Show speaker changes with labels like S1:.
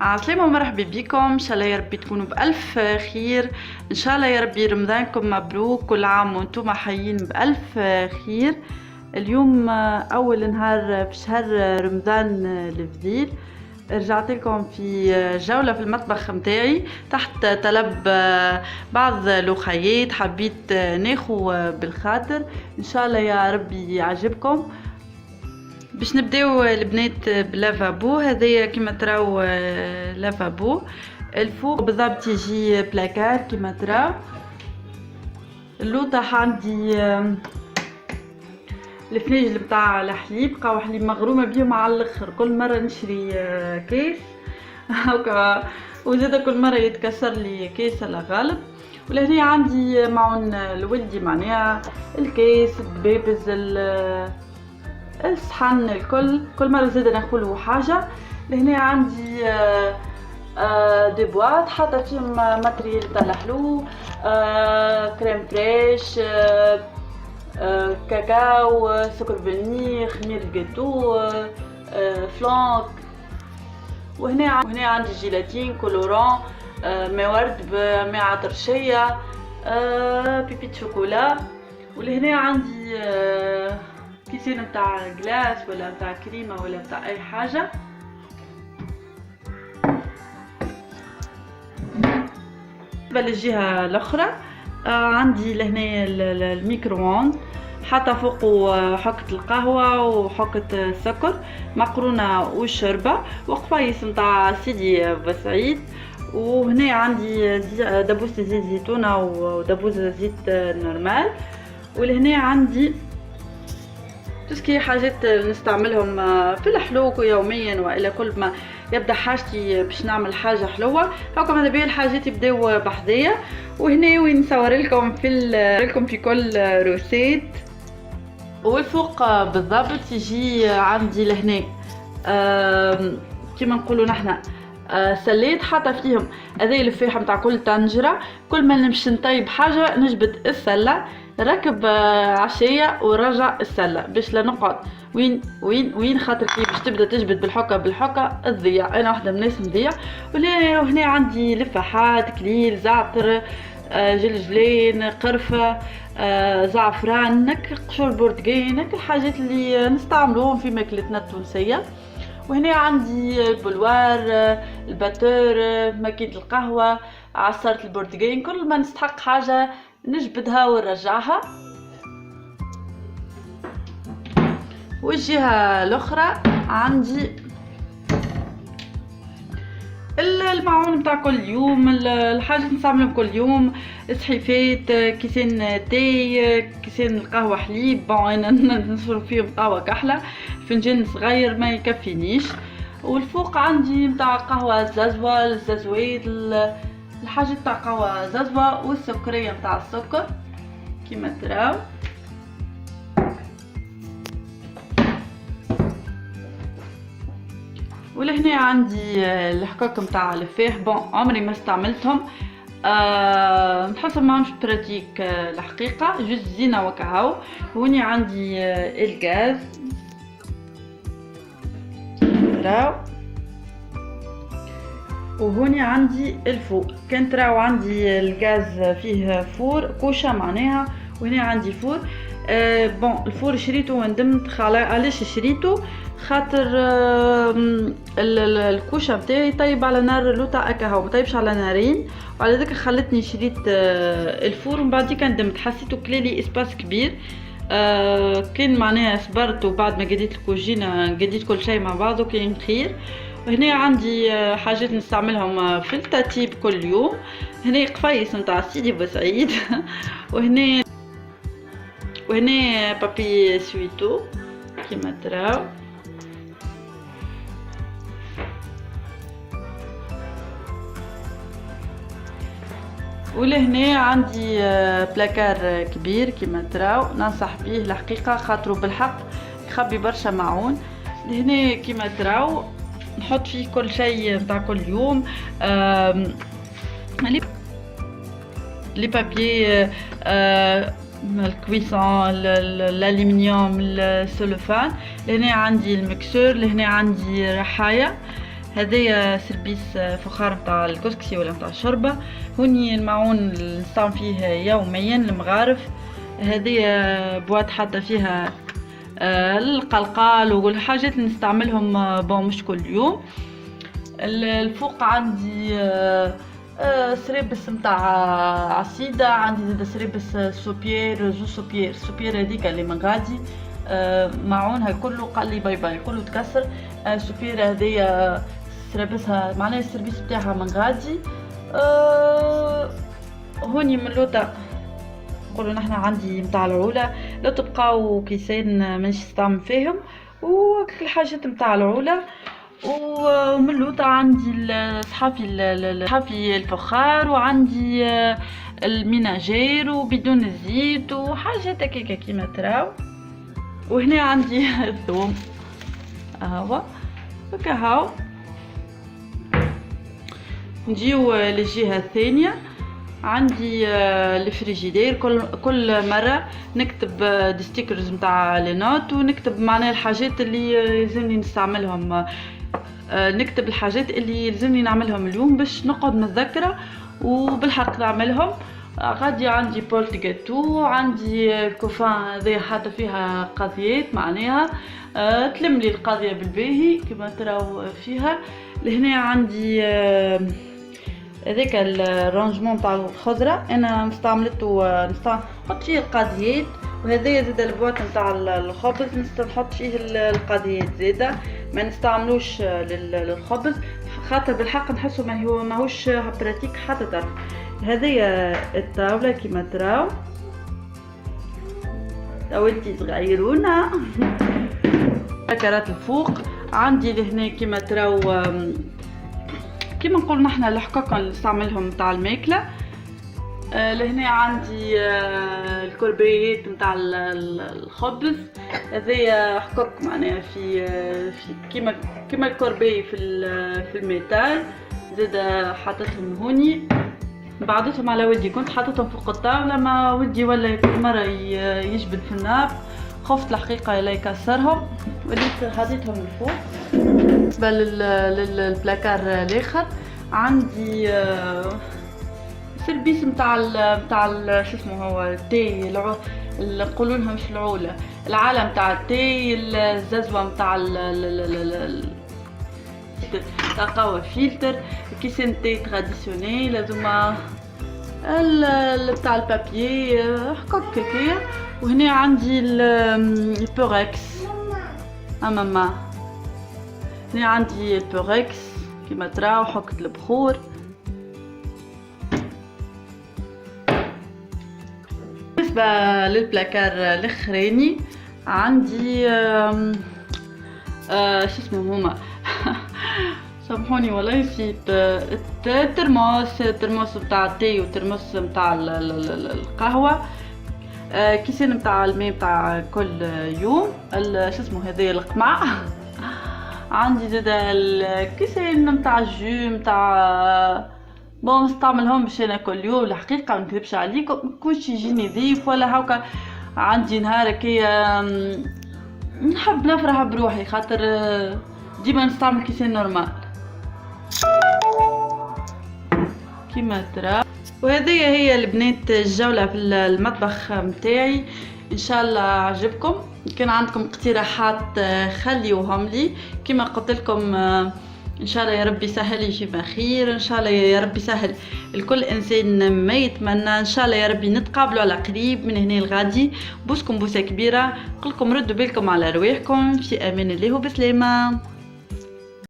S1: عسلامة ومرحبا بكم. ان شاء الله يا ربي تكونوا بألف خير. ان شاء الله يا ربي رمضانكم مبروك، كل عام وانتم حيين بألف خير. اليوم اول نهار في شهر رمضان الجديد. رجعت لكم في جولة في المطبخ متاعي تحت طلب بعض لوخيات، حبيت ناخو بالخاطر. ان شاء الله يا ربي يعجبكم. باش نبداو البنات بلافابو. هذايا كيما تراو لافابو. الفوق بالضبط يجي بلاكار كيما تراو. اللوطة عندي الفناجل بتاع الحليب، قهوة حليب مغرومة بيهم على الاخر. كل مرة نشري كيس هكا وزيدا كل مرة يتكسر لي كيس على غالب. ولهنا عندي معون لولدي، معناها الكيس الدبابز الصحن الكل. كل مرة زيدا ناخذ حاجة. لهنا عندي دي بواط حاطة فيهم ماتريال تاع الحلو، كريم فريش، كاكاو، سكر فاني، خمير جاتو، فلانك. وهنا عندي جيلاتين، كولوران، ماء ورد بماء عطرشية، بيبي شوكولا. ولهنا عندي كيسين متاع جلاس ولا متاع كريمة ولا متاع اي حاجة. بالجهة الاخرى عندي لهنا الميكرووند، حاطه فوقه حكة القهوة وحكة السكر مقرونة والشربة وقفايس متاع سيدي بسعيد. وهنا عندي دبوس زيت زيتونة ودبوس زيت نورمال. ولهنا عندي تسكي حاجات نستعملهم في الحلو يوميا، والا كل ما يبدا حاجتي باش نعمل حاجه حلوه هاكم. هذا بيه الحاجات يبداو بحذايا. وهنا وين نصور لكم في كل روسيت. والفوق بالضبط يجي عندي لهنا كيما نقولوا نحنا سلات حاطه فيهم هذايا الفاح نتاع كل طنجره. كل ما نمشي نطيب حاجه نجبد السله، ركب عشيه ورجع السله باش لا نقعد وين خاطر كي باش تبدا تجبد بالحكه تضيع. انا واحده من الناس نضيع. وهنا عندي لفاحات، كليل، زعتر، جلجلين، قرفه، زعفران، قشور برتقال، الحاجات اللي نستعملوهم في ماكلتنا التونسيه. وهنا عندي البلوار، الباتور، ماكينه القهوه، عصاره البرتقال. كل ما نستحق حاجه نجبدها ونرجعها. والجهه الاخرى عندي المعون بتاع كل يوم، الحاجات نستعملهم كل يوم، صحيفات، كيسين تاي، كيسين القهوه حليب. بون انا نشرب فيهم قهوه كحله، فنجان صغير ما يكفينيش. والفوق عندي متاع قهوه زازوه، الزازويت، الحاجات تاع قهوه زازوه، والسكريه متاع السكر كيما تراو. ولهنا عندي الحكاك متاع الفاح. بون عمري ما استعملتهم، نحسهم ماهمش براتيك الحقيقه، جوز زينه وكهو. هوني عندي الغاز تراو. وهوني عندي الفور. كان تراو عندي الغاز فيه فور كوشه معناها، وهنا عندي فور. بون الفور شريته وندمت علاش شريته، خاطر الكوشه بتاعي طيب على نار لوطا اكاهو، ما طيبش على نارين، وعلى ذلك خلتني شريت الفور. ومن بعد ندمت، حسيته كلالي اسباس كبير. كان معناها صبرت، وبعد ما قديت الكوجينه قديت كل شيء مع بعضه كان خير. وهنا عندي حاجات نستعملهم في الترتيب كل يوم. هنا قفايس نتاع سيدي بوسعيد وهنا بابي سويتو كيما تراو. ولهنا عندي بلاكار كبير كيما تراو، ننصح به الحقيقه خاطرو بالحق يخبي برشا معون. لهنا كيما تراو نحط فيه كل شيء نتاع كل يوم، لي بابي، الكويسون، الالومنيوم، السلوفان. لهنا عندي المكسور، لهنا عندي رحاية، هذايا سربيس فخار متاع الكسكسي ولا متاع الشوربه. هوني المعون اللي نستعمل فيه يوميا المغارف. هذه بوات حتى فيها القلقال والحاجات اللي نستعملهم بون مش كل يوم. الفوق عندي سريبس متاع عصيدة، عندي زاده سريبس سوبيير زو سوبيير هذيك اللي من غادي معونها كله قال لي باي باي كله تكسر. سوبيير هذيا سريبسها معناها السربيس بتاعها من غادي. هوني من لوطا نقولوا نحنا عندي متاع العولة، لو تبقاو كيسين مانيش نستعمل فيهم والحاجات متاع العولة. ومن لوطا عندي صحافي الفخار، وعندي الميناجير وبدون الزيت وحاجات هكاكا كيما تراو. وهنا عندي الثوم هاو هكا هاو. نجيو للجهة الثانية، عندي الفريجيدير. كل مرة نكتب دي ستيكرز متاع لي نوت ونكتب معناها الحاجات اللي يلزمني نستعملهم، نكتب الحاجات اللي يلزمني نعملهم اليوم باش نقعد متذكرة وبالحق نعملهم. غادي عندي بولت جاتو، عندي الكوفان هذه حاطه فيها قضيات معناها تلم لي القضيه بالباهي كما تراو فيها. لهنا عندي هذاك الرانجمون تاع الخضره انا مستعملته نحط فيه القضيات. وهذا زاد البواط نتاع الخبز نحط فيه القضيات زاده، ما نستعملوش للخبز خاطر بالحق نحسه ماهوش براتيك حتى طرف. هذه الطاوله كما تراو طاولتي صغيرونه. كرات الفوق عندي لهنا كما تراو كما نقول نحنا الحقاق اللي نستعملهم تاع الماكله. لهنا عندي الكوربيات نتاع الخبز. هذايا حقاق معناها في كما الكوربي في الميتال. زاد حطيتهم هوني بعضتهم على ودي، كنت حاطتهم فوق الطاوله ما ودي ولا كل مره يجبد في النار، خفت الحقيقه لا يكسرهم وليت حطيتهم الفوق. بالنسبه للبلاكار الاخر عندي سربيس نتاع شو اسمه هو التاي اللي نقولوا لها مش العوله، العالم تاع التاي، الززوه نتاع تاع قهوه فلتر، كيسين تاي تراديسيونيل هذوما تاع البابيي هكاك هكايا. وهنا عندي البوركس ماما، هنا عندي البوركس كيما تراو حكة البخور. بالنسبة للبلاكار الاخراني عندي شو اسمه هما سامحوني والله نسيت، الترموس نتاع التاي والترموس نتاع القهوه، كيسين نتاع الماء نتاع كل يوم، شو اسمه هذا القمع. عندي زاد الكيسين نتاع الجو نتاع بون نستعملهم باش انا كل يوم الحقيقه ما نكذبش عليكم، مكنش يجيني ضيف ولا هاكا عندي نهار هكايا نحب نفرح بروحي خاطر ديما نستعمل كيسين نورمال كيما ترى. وهذه هي البنات الجولة في المطبخ متاعي، ان شاء الله عجبكم. كان عندكم اقتراحات خليوهم لي، كما قلت لكم ان شاء الله يا ربي يسهل يجيب خير، ان شاء الله يا ربي يسهل الكل انسان ما يتمنى، ان شاء الله يا ربي نتقابلوا على قريب من هنا لغادي. بوسكم بوسه كبيره، قلكم ردوا بالكم على رواحكم، في امان الله وبسلامه.